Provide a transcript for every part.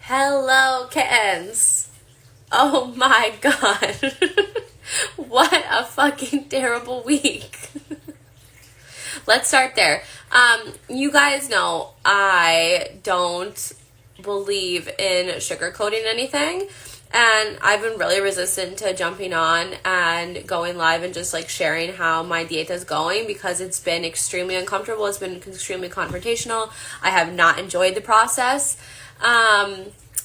Hello, kittens. Oh my god. What a fucking terrible week. Let's start there. You guys know I don't believe in sugarcoating anything. And I've been really resistant to jumping on and going live and just like sharing how my dieta is going because it's been extremely uncomfortable. It's been extremely confrontational. I have not enjoyed the process.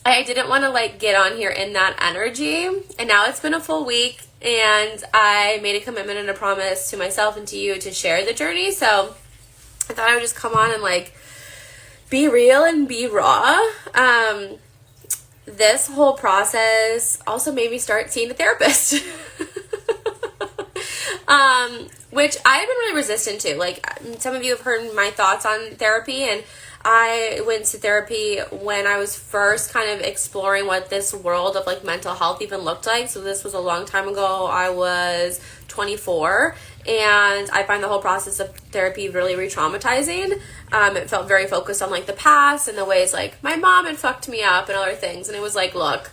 I didn't want to like get on here in that energy. And now it's been a full week and I made a commitment and a promise to myself and to you to share the journey. So I thought I would just come on and like be real and be raw. This whole process also made me start seeing a therapist. Which I've been really resistant to. Like, some of you have heard my thoughts on therapy, and I went to therapy when I was first kind of exploring what this world of like mental health even looked like. So this was a long time ago. I was 24, and I find the whole process of therapy really re-traumatizing. It felt very focused on like the past and the ways like my mom had fucked me up and other things. And it was like, look,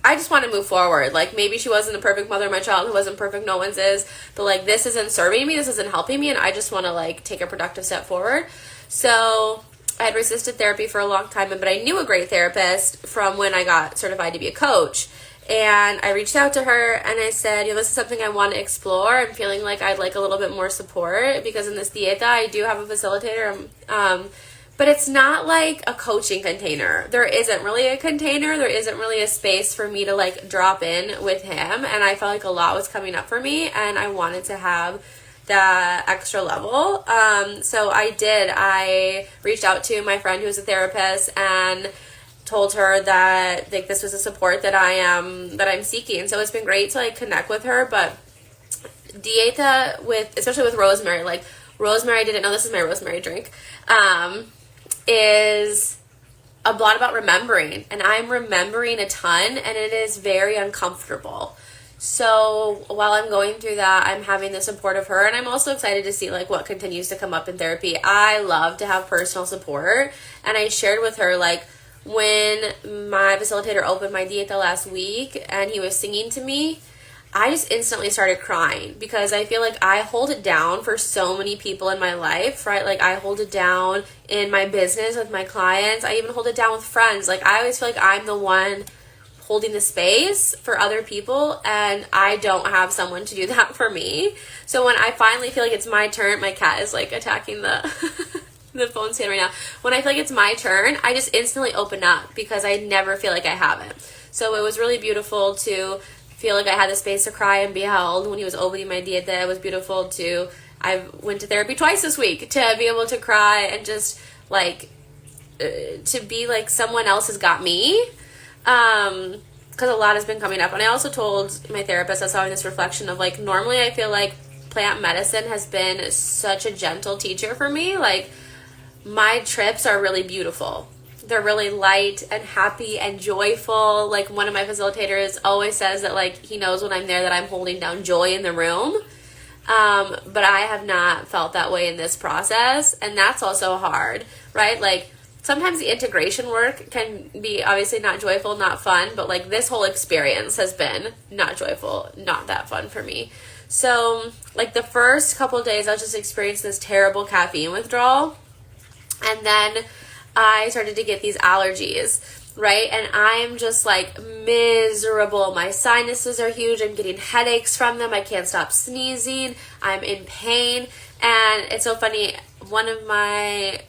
I just want to move forward. Like, maybe she wasn't a perfect mother. My child who wasn't perfect, no one's is. But like, this isn't serving me. This isn't helping me. And I just want to like take a productive step forward. So I had resisted therapy for a long time, but I knew a great therapist from when I got certified to be a coach. And I reached out to her and I said, this is something I want to explore. I'm feeling like I'd like a little bit more support because in this Dieta, I do have a facilitator. But it's not like a coaching container. There isn't really a container. There isn't really a space for me to like drop in with him. And I felt like a lot was coming up for me and I wanted to have that extra level. So I did. I reached out to my friend who's a therapist and told her that like this was a support that I'm seeking. So it's been great to like connect with her. But Dieta especially with rosemary, like rosemary, I didn't know this is my rosemary drink, is a lot about remembering, and I'm remembering a ton, and it is very uncomfortable. So while I'm going through that, I'm having the support of her, and I'm also excited to see like what continues to come up in therapy. I love to have personal support, and I shared with her like when my facilitator opened my Dieta last week and he was singing to me, I just instantly started crying because I feel like I hold it down for so many people in my life, right? Like I hold it down in my business with my clients. I even hold it down with friends. Like I always feel like I'm the one holding the space for other people and I don't have someone to do that for me. So when I finally feel like it's my turn, my cat is like attacking the the phone stand right now. When I feel like it's my turn, I just instantly open up because I never feel like I haven't. So it was really beautiful to feel like I had the space to cry and be held when he was opening my Dieta. It was beautiful I went to therapy twice this week to be able to cry and just like to be like someone else has got me. Because a lot has been coming up. And I also told my therapist, I was having this reflection of like, normally I feel like plant medicine has been such a gentle teacher for me. Like my trips are really beautiful. They're really light and happy and joyful. Like one of my facilitators always says that like he knows when I'm there that I'm holding down joy in the room. But I have not felt that way in this process. And that's also hard, right? Like sometimes the integration work can be obviously not joyful, not fun, but like this whole experience has been not joyful, not that fun for me. So like the first couple of days I was just experiencing this terrible caffeine withdrawal. And then I started to get these allergies, right? And I'm just like miserable. My sinuses are huge. I'm getting headaches from them. I can't stop sneezing. I'm in pain. And it's so funny. One of my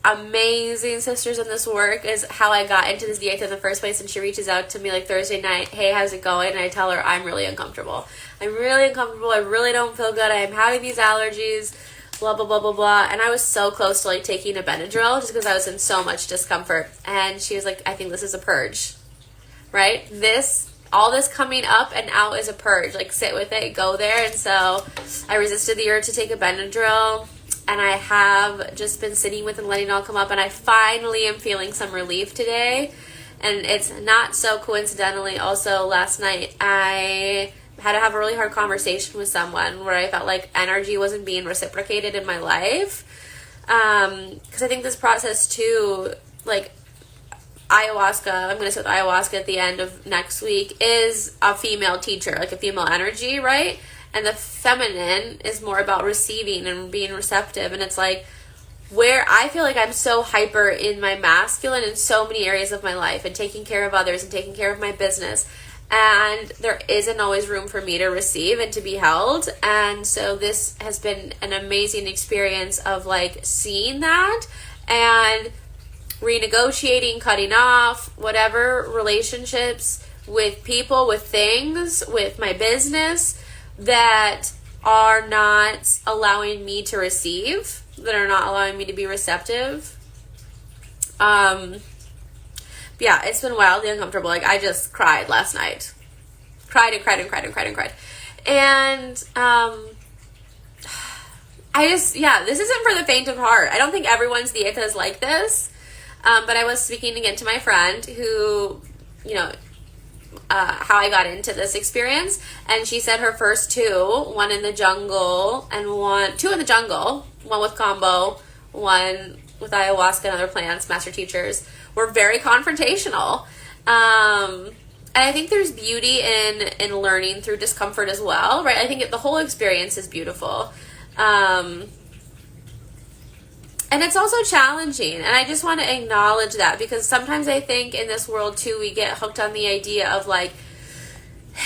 amazing sisters in this work is how I got into this Dieta in the first place. And she reaches out to me like Thursday night. Hey, how's it going? And I tell her I'm really uncomfortable. I really don't feel good. I am having these allergies. Blah, blah, blah, blah, blah. And I was so close to like taking a Benadryl just because I was in so much discomfort. And she was like, I think this is a purge, right? All this coming up and out is a purge. Like sit with it, go there. And so I resisted the urge to take a Benadryl. And I have just been sitting with and letting it all come up. And I finally am feeling some relief today. And it's not so coincidentally also last night I had to have a really hard conversation with someone where I felt like energy wasn't being reciprocated in my life. Because I think this process too, like ayahuasca, I'm going to sit with ayahuasca at the end of next week, is a female teacher, like a female energy, right? And the feminine is more about receiving and being receptive. And it's like where I feel like I'm so hyper in my masculine in so many areas of my life and taking care of others and taking care of my business. And there isn't always room for me to receive and to be held. And so this has been an amazing experience of like seeing that and renegotiating, cutting off whatever relationships with people, with things, with my business that are not allowing me to receive, that are not allowing me to be receptive. Yeah, it's been wildly uncomfortable. Like, I just cried last night. Cried. And, this isn't for the faint of heart. I don't think everyone's dieta is like this. But I was speaking again to my friend who, how I got into this experience, and she said her first two, one in the jungle and two in the jungle, one with combo, one with ayahuasca and other plants, master teachers, were very confrontational. And I think there's beauty in learning through discomfort as well, right? I think the whole experience is beautiful. And it's also challenging, and I just want to acknowledge that, because sometimes I think in this world too, we get hooked on the idea of like,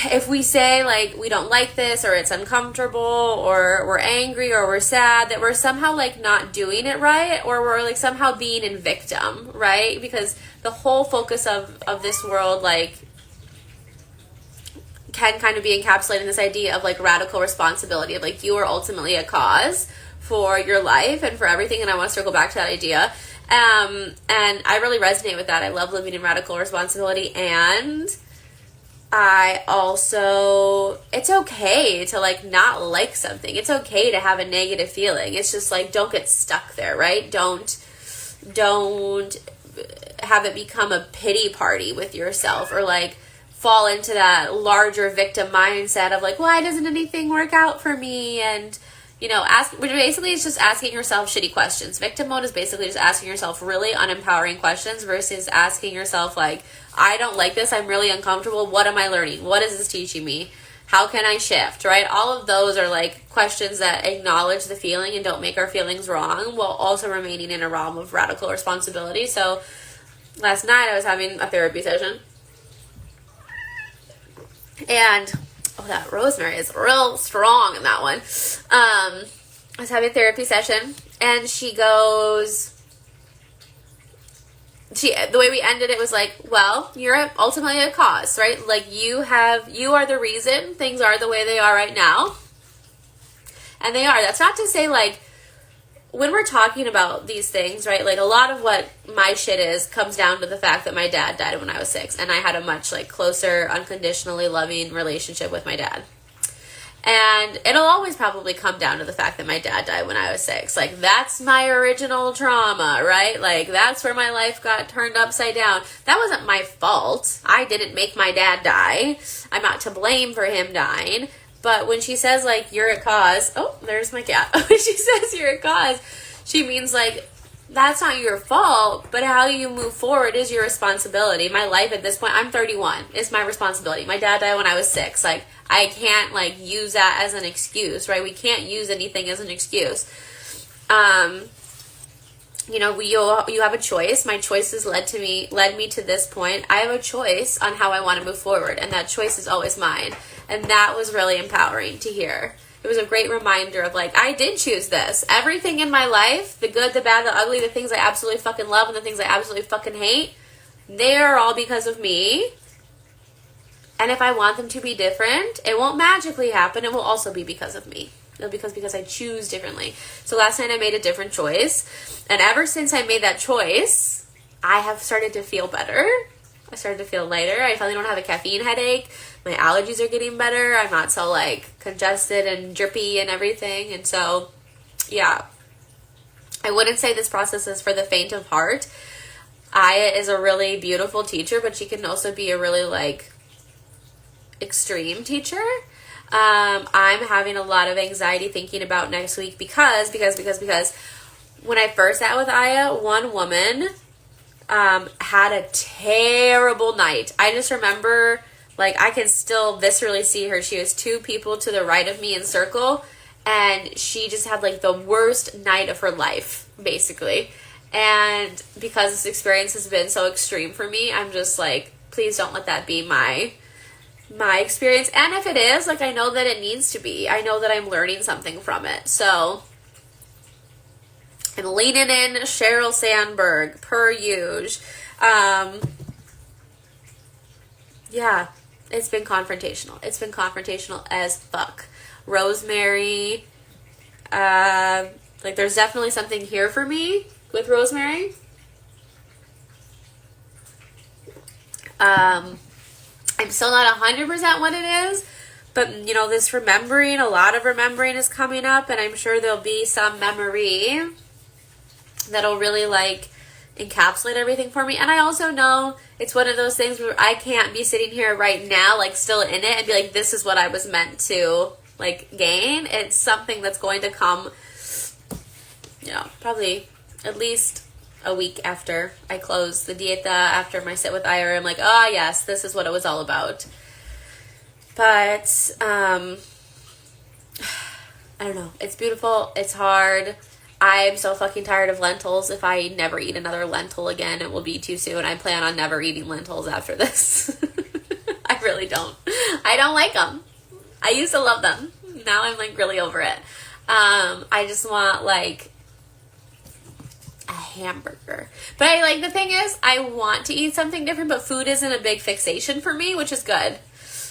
if we say like we don't like this, or it's uncomfortable, or we're angry, or we're sad, that we're somehow like not doing it right, or we're like somehow being in victim, right? Because the whole focus of this world like can kind of be encapsulated in this idea of like radical responsibility, of like you are ultimately a cause for your life and for everything. And I want to circle back to that idea. And I really resonate with that. I love living in radical responsibility. And I also, it's okay to like not like something. It's okay to have a negative feeling. It's just like, don't get stuck there, right? Don't have it become a pity party with yourself, or like fall into that larger victim mindset of like, why doesn't anything work out for me? And basically it's just asking yourself shitty questions. Victim mode is basically just asking yourself really unempowering questions versus asking yourself like, I don't like this, I'm really uncomfortable, what am I learning? What is this teaching me? How can I shift, right? All of those are like questions that acknowledge the feeling and don't make our feelings wrong, while also remaining in a realm of radical responsibility. So last night I was having a therapy session, and that rosemary is real strong in that one. I was having a therapy session, and she goes, the way we ended it was like, well, you're ultimately a cause, right? Like you are the reason things are the way they are right now. And they are. That's not to say like, when we're talking about these things, right, like a lot of what my shit comes down to the fact that my dad died when I was 6, and I had a much like closer, unconditionally loving relationship with my dad. And it'll always probably come down to the fact that my dad died when I was 6. Like, that's my original trauma, right? Like, that's where my life got turned upside down. That wasn't my fault. I didn't make my dad die. I'm not to blame for him dying. But when she says, like, you're a cause... Oh, there's my cat. When she says you're a cause, she means, like, that's not your fault, but how you move forward is your responsibility. My life at this point, I'm 31. It's my responsibility. My dad died when I was 6. Like, I can't, like, use that as an excuse, right? We can't use anything as an excuse. You have a choice. My choices led me to this point. I have a choice on how I want to move forward, and that choice is always mine. And that was really empowering to hear. It was a great reminder of like, I did choose this. Everything in my life, the good, the bad, the ugly, the things I absolutely fucking love and the things I absolutely fucking hate, they are all because of me. And if I want them to be different, it won't magically happen. It will also be because of me. It'll be because I choose differently. So last night I made a different choice. And ever since I made that choice, I have started to feel better. I started to feel lighter. I finally don't have a caffeine headache. My allergies are getting better. I'm not so like congested and drippy and everything. And so, yeah, I wouldn't say this process is for the faint of heart. Aya is a really beautiful teacher, but she can also be a really like extreme teacher. I'm having a lot of anxiety thinking about next week because when I first sat with Aya, one woman had a terrible night. I just remember, like, I can still viscerally see her. She was 2 people to the right of me in circle, and she just had, like, the worst night of her life, basically. And because this experience has been so extreme for me, I'm just like, please don't let that be my experience. And if it is, like, I know that it needs to be. I know that I'm learning something from it. So I'm leaning in Sheryl Sandberg, per usual. Yeah, it's been confrontational. It's been confrontational as fuck. Rosemary, like, there's definitely something here for me with Rosemary. I'm still not 100% what it is, but, you know, this remembering, a lot of remembering is coming up, and I'm sure there'll be some memory that'll really, like, encapsulate everything for me. And I also know it's one of those things where I can't be sitting here right now, like, still in it and be like, this is what I was meant to, like, gain. It's something that's going to come, you know, probably at least a week after I close the Dieta, after my sit with Ira. I'm like, oh yes, this is what it was all about. But I don't know, it's beautiful, it's hard. I'm so fucking tired of lentils. If I never eat another lentil again, it will be too soon. I plan on never eating lentils after this. I really don't. I don't like them. I used to love them. Now I'm, like, really over it. I just want, like, a hamburger. But the thing is, I want to eat something different, but food isn't a big fixation for me, which is good.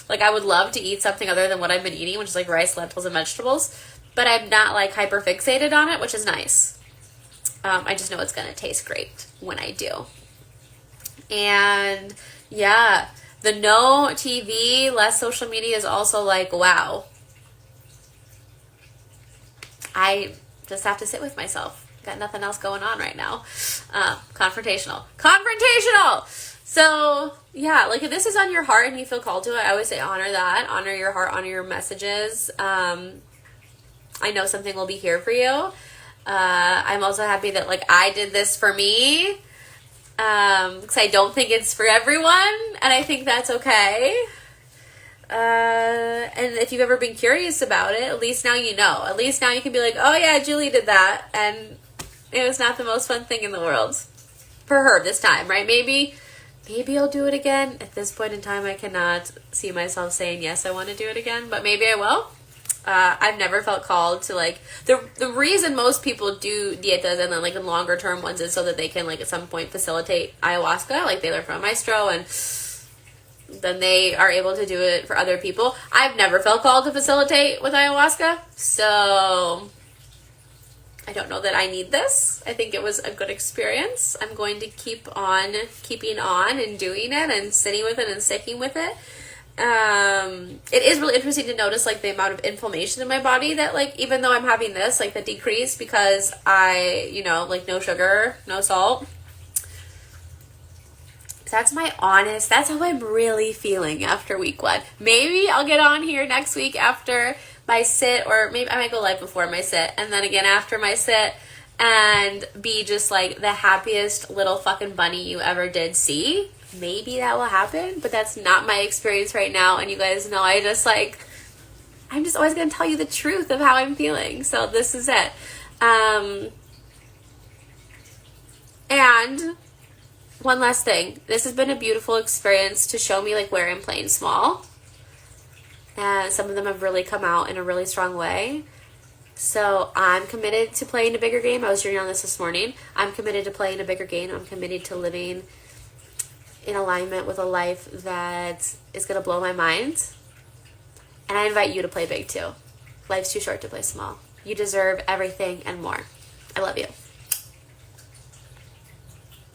Like, I would love to eat something other than what I've been eating, which is, like, rice, lentils, and vegetables. But I'm not, like, hyper fixated on it, which is nice. I just know it's going to taste great when I do. And, yeah, the no TV, less social media is also, like, wow. I just have to sit with myself. Got nothing else going on right now. Confrontational. So, yeah, like, if this is on your heart and you feel called to it, I always say honor that. Honor your heart, honor your messages. I know something will be here for you. I'm also happy that, like, I did this for me. Because I don't think it's for everyone. And I think that's okay. And if you've ever been curious about it, at least now you know. At least now you can be like, oh yeah, Julie did that. And it was not the most fun thing in the world. For her this time, right? Maybe I'll do it again. At this point in time, I cannot see myself saying, yes, I want to do it again. But maybe I will. I've never felt called to, like, the reason most people do dietas and then, like, longer term ones is so that they can, like, at some point facilitate ayahuasca. Like, they learn from a maestro and then they are able to do it for other people. I've never felt called to facilitate with ayahuasca, so I don't know that I need this. I think it was a good experience. I'm going to keep on keeping on and doing it and sitting with it and sticking with it. It is really interesting to notice, like, the amount of inflammation in my body that, like, even though I'm having this, like, that decreased because I, you know, like, no sugar, no salt. That's how I'm really feeling after week 1. Maybe I'll get on here next week after my sit, or maybe I might go live before my sit, and then again after my sit, and be just, like, the happiest little fucking bunny you ever did see. Maybe that will happen, but that's not my experience right now, and you guys know I'm just always going to tell you the truth of how I'm feeling, so this is it. And one last thing, this has been a beautiful experience to show me, like, where I'm playing small, and some of them have really come out in a really strong way. So I'm committed to playing a bigger game. I was journaling on this morning. I'm committed to playing a bigger game. I'm committed to living in alignment with a life that is going to blow my mind. And I invite you to play big too. Life's too short to play small. You deserve everything and more. I love you.